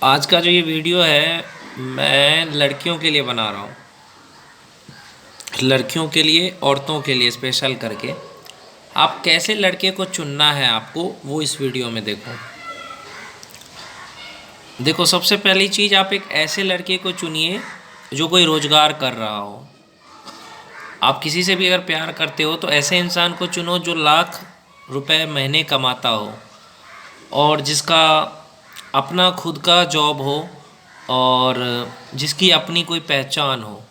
आज का जो ये वीडियो है मैं लड़कियों के लिए बना रहा हूँ। लड़कियों के लिए, औरतों के लिए स्पेशल करके। आप कैसे लड़के को चुनना है आपको, वो इस वीडियो में देखो। देखो, सबसे पहली चीज़, आप एक ऐसे लड़के को चुनिए जो कोई रोज़गार कर रहा हो। आप किसी से भी अगर प्यार करते हो तो ऐसे इंसान को चुनो जो लाख रुपए महीने कमाता हो और जिसका अपना खुद का जॉब हो और जिसकी अपनी कोई पहचान हो।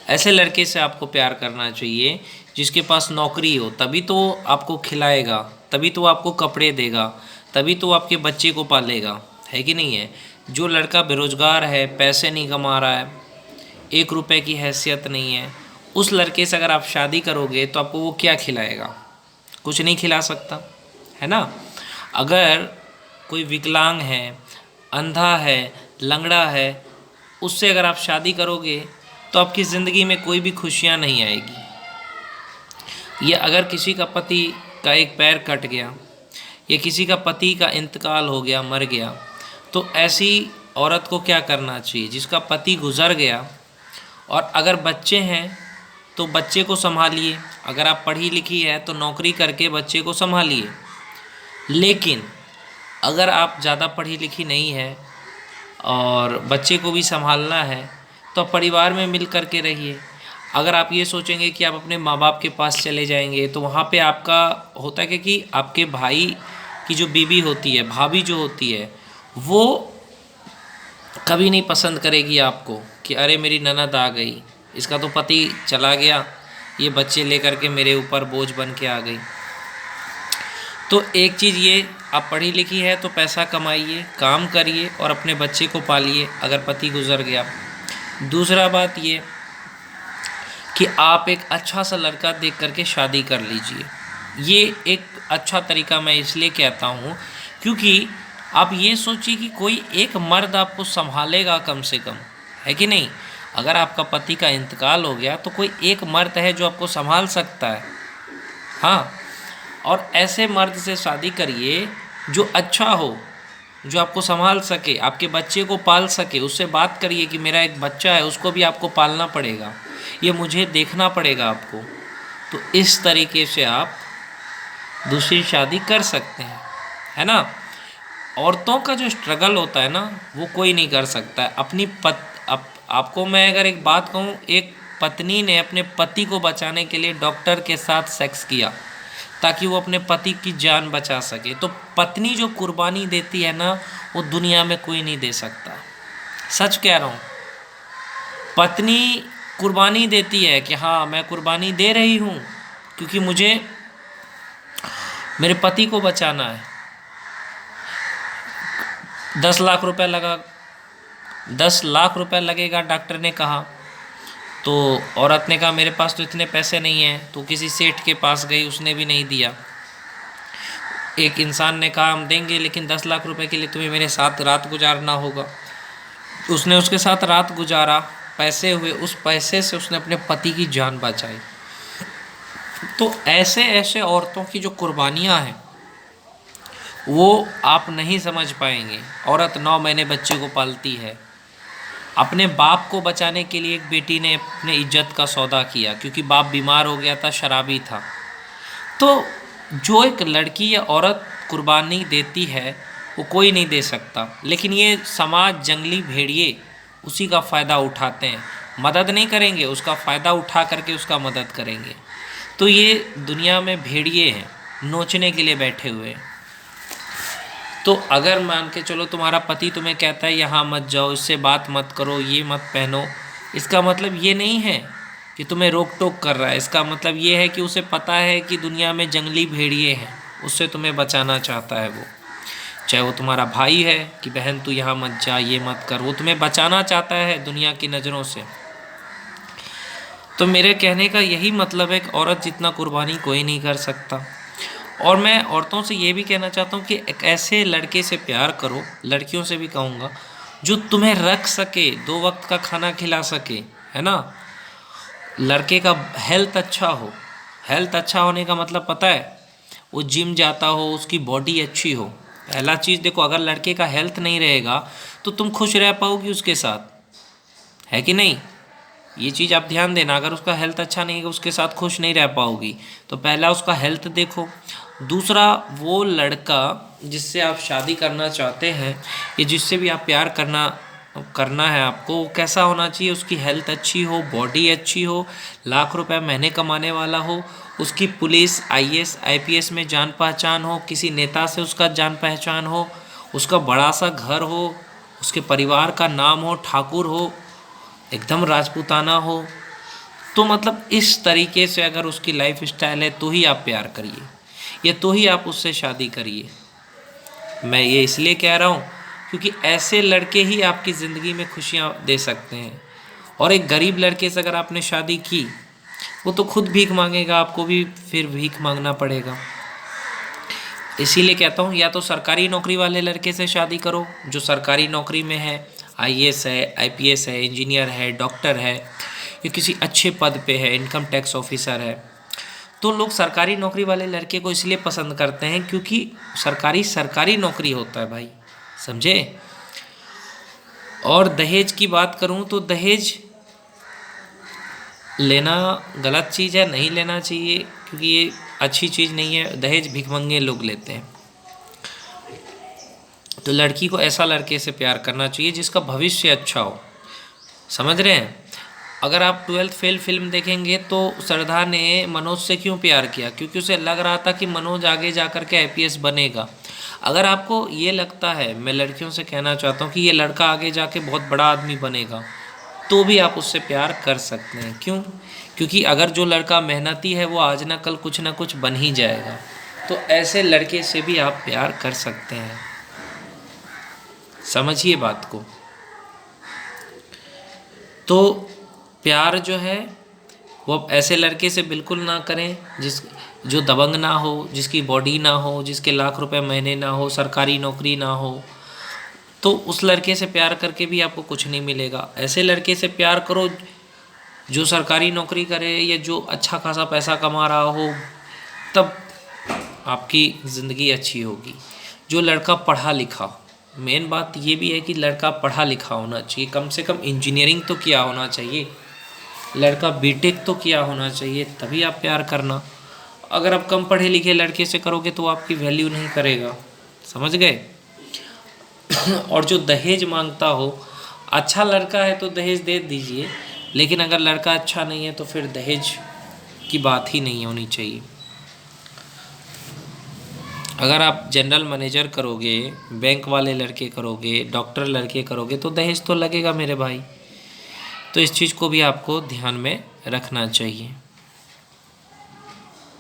ऐसे लड़के से आपको प्यार करना चाहिए जिसके पास नौकरी हो, तभी तो वो आपको खिलाएगा, तभी तो वो आपको कपड़े देगा, तभी तो वो आपके बच्चे को पालेगा, है कि नहीं है। जो लड़का बेरोज़गार है, पैसे नहीं कमा रहा है, 1 रुपए की हैसियत नहीं है, उस लड़के से अगर आप शादी करोगे तो आपको वो क्या खिलाएगा? कुछ नहीं खिला सकता, है ना। अगर कोई विकलांग है, अंधा है, लंगड़ा है, उससे अगर आप शादी करोगे तो आपकी ज़िंदगी में कोई भी खुशियाँ नहीं आएगी। या अगर किसी का पति का एक पैर कट गया या किसी का पति का इंतकाल हो गया, मर गया, तो ऐसी औरत को क्या करना चाहिए? जिसका पति गुज़र गया और अगर बच्चे हैं तो बच्चे को संभालिए। अगर आप पढ़ी लिखी है तो नौकरी करके बच्चे को संभालिए। लेकिन अगर आप ज़्यादा पढ़ी लिखी नहीं है और बच्चे को भी संभालना है तो परिवार में मिल कर के रहिए। अगर आप ये सोचेंगे कि आप अपने माँ बाप के पास चले जाएंगे तो वहाँ पे आपका होता है कि आपके भाई की जो बीवी होती है, भाभी जो होती है, वो कभी नहीं पसंद करेगी आपको कि अरे मेरी ननद आ गई, इसका तो पति चला गया, ये बच्चे लेकर के मेरे ऊपर बोझ बन के आ गई। तो एक चीज़ ये, आप पढ़ी लिखी है तो पैसा कमाइए, काम करिए और अपने बच्चे को पालिए अगर पति गुजर गया। दूसरा बात ये कि आप एक अच्छा सा लड़का देख करके शादी कर लीजिए। ये एक अच्छा तरीका मैं इसलिए कहता हूँ क्योंकि आप ये सोचिए कि कोई एक मर्द आपको संभालेगा कम से कम, है कि नहीं। अगर आपका पति का इंतकाल हो गया तो कोई एक मर्द है जो आपको संभाल सकता है। हाँ, और ऐसे मर्द से शादी करिए जो अच्छा हो, जो आपको संभाल सके, आपके बच्चे को पाल सके। उससे बात करिए कि मेरा एक बच्चा है, उसको भी आपको पालना पड़ेगा, ये मुझे देखना पड़ेगा आपको। तो इस तरीके से आप दूसरी शादी कर सकते हैं, है ना। औरतों का जो स्ट्रगल होता है ना, वो कोई नहीं कर सकता है। आपको मैं अगर एक बात कहूँ, एक पत्नी ने अपने पति को बचाने के लिए डॉक्टर के साथ सेक्स किया ताकि वो अपने पति की जान बचा सके। तो पत्नी जो कुर्बानी देती है ना, वो दुनिया में कोई नहीं दे सकता। सच कह रहा हूँ। पत्नी कुर्बानी देती है कि हाँ, मैं कुर्बानी दे रही हूँ क्योंकि मुझे मेरे पति को बचाना है। 10 लाख रुपए लगा, 10 लाख रुपए लगेगा, डॉक्टर ने कहा। तो औरत ने कहा मेरे पास तो इतने पैसे नहीं हैं। तो किसी सेठ के पास गई, उसने भी नहीं दिया। एक इंसान ने कहा हम देंगे लेकिन 10 लाख रुपए के लिए तुम्हें मेरे साथ रात गुजारना होगा। उसने उसके साथ रात गुजारा, पैसे हुए, उस पैसे से उसने अपने पति की जान बचाई। तो ऐसे ऐसे औरतों की जो कुर्बानियाँ हैं वो आप नहीं समझ पाएंगे। औरत 9 महीने बच्चे को पालती है। अपने बाप को बचाने के लिए एक बेटी ने अपने इज्जत का सौदा किया क्योंकि बाप बीमार हो गया था, शराबी था। तो जो एक लड़की या औरत कुर्बानी देती है वो कोई नहीं दे सकता। लेकिन ये समाज, जंगली भेड़िए उसी का फ़ायदा उठाते हैं। मदद नहीं करेंगे, उसका फ़ायदा उठा करके उसका मदद करेंगे। तो ये दुनिया में भेड़िए हैं, नोचने के लिए बैठे हुए हैं। तो अगर मान के चलो तुम्हारा पति तुम्हें कहता है यहाँ मत जाओ, इससे बात मत करो, ये मत पहनो, इसका मतलब ये नहीं है कि तुम्हें रोक टोक कर रहा है। इसका मतलब ये है कि उसे पता है कि दुनिया में जंगली भेड़िए हैं, उससे तुम्हें बचाना चाहता है वो। चाहे वो तुम्हारा भाई है कि बहन तू यहाँ मत जा, ये मत कर, वो तुम्हें बचाना चाहता है दुनिया की नज़रों से। तो मेरे कहने का यही मतलब है कि औरत जितना कुर्बानी कोई नहीं कर सकता। और मैं औरतों से ये भी कहना चाहता हूँ कि एक ऐसे लड़के से प्यार करो, लड़कियों से भी कहूँगा, जो तुम्हें रख सके, 2 वक्त का खाना खिला सके, है ना। लड़के का हेल्थ अच्छा हो। हेल्थ अच्छा होने का मतलब पता है, वो जिम जाता हो, उसकी बॉडी अच्छी हो। पहला चीज़ देखो, अगर लड़के का हेल्थ नहीं रहेगा तो तुम खुश रह पाओगी उसके साथ, है कि नहीं? ये चीज़ आप ध्यान देना। अगर उसका हेल्थ अच्छा नहीं है, उसके साथ खुश नहीं रह पाओगी। तो पहला उसका हेल्थ देखो। दूसरा, वो लड़का जिससे आप शादी करना चाहते हैं या जिससे भी आप प्यार करना है आपको, वो कैसा होना चाहिए? उसकी हेल्थ अच्छी हो, बॉडी अच्छी हो, लाख रुपए महीने कमाने वाला हो, उसकी पुलिस आईएएस आईपीएस में जान पहचान हो, किसी नेता से उसका जान पहचान हो, उसका बड़ा सा घर हो, उसके परिवार का नाम हो, ठाकुर हो, एकदम राजपूताना हो। तो मतलब इस तरीके से अगर उसकी लाइफ स्टाइल है तो ही आप प्यार करिए, या तो ही आप उससे शादी करिए। मैं ये इसलिए कह रहा हूँ क्योंकि ऐसे लड़के ही आपकी ज़िंदगी में खुशियाँ दे सकते हैं। और एक गरीब लड़के से अगर आपने शादी की, वो तो खुद भीख मांगेगा, आपको भी फिर भीख मांगना पड़ेगा। इसीलिए कहता हूँ या तो सरकारी नौकरी वाले लड़के से शादी करो जो सरकारी नौकरी में है, आईएएस है, आईपीएस है, इंजीनियर है, डॉक्टर है, या किसी अच्छे पद पे है, इनकम टैक्स ऑफिसर है। तो लोग सरकारी नौकरी वाले लड़के को इसलिए पसंद करते हैं क्योंकि सरकारी नौकरी होता है भाई, समझे? और दहेज की बात करूं तो दहेज लेना गलत चीज़ है, नहीं लेना चाहिए क्योंकि ये अच्छी चीज़ नहीं है। दहेज भिखमंगे लोग लेते हैं। तो लड़की को ऐसा लड़के से प्यार करना चाहिए जिसका भविष्य अच्छा हो, समझ रहे हैं? अगर आप 12th फेल फिल्म देखेंगे तो श्रद्धा ने मनोज से क्यों प्यार किया? क्योंकि उसे लग रहा था कि मनोज आगे जा कर के आईपीएस बनेगा। अगर आपको ये लगता है, मैं लड़कियों से कहना चाहता हूँ कि ये लड़का आगे जाके बहुत बड़ा आदमी बनेगा, तो भी आप उससे प्यार कर सकते हैं। क्यों? क्योंकि अगर जो लड़का मेहनती है वो आज ना कल कुछ ना कुछ बन ही जाएगा। तो ऐसे लड़के से भी आप प्यार कर सकते हैं, समझिए बात को। तो प्यार जो है वो आप ऐसे लड़के से बिल्कुल ना करें जो दबंग ना हो, जिसकी बॉडी ना हो, जिसके लाख रुपए महीने ना हो, सरकारी नौकरी ना हो। तो उस लड़के से प्यार करके भी आपको कुछ नहीं मिलेगा। ऐसे लड़के से प्यार करो जो सरकारी नौकरी करे या जो अच्छा खासा पैसा कमा रहा हो, तब आपकी ज़िंदगी अच्छी होगी। जो लड़का पढ़ा लिखा, मेन बात ये भी है कि लड़का पढ़ा लिखा होना चाहिए, कम से कम इंजीनियरिंग तो किया होना चाहिए, लड़का बीटेक तो किया होना चाहिए, तभी आप प्यार करना। अगर आप कम पढ़े लिखे लड़के से करोगे तो आपकी वैल्यू नहीं करेगा, समझ गए? और जो दहेज मांगता हो, अच्छा लड़का है तो दहेज दे दीजिए, लेकिन अगर लड़का अच्छा नहीं है तो फिर दहेज की बात ही नहीं होनी चाहिए। अगर आप जनरल मैनेजर करोगे, बैंक वाले लड़के करोगे, डॉक्टर लड़के करोगे तो दहेज तो लगेगा मेरे भाई। तो इस चीज़ को भी आपको ध्यान में रखना चाहिए।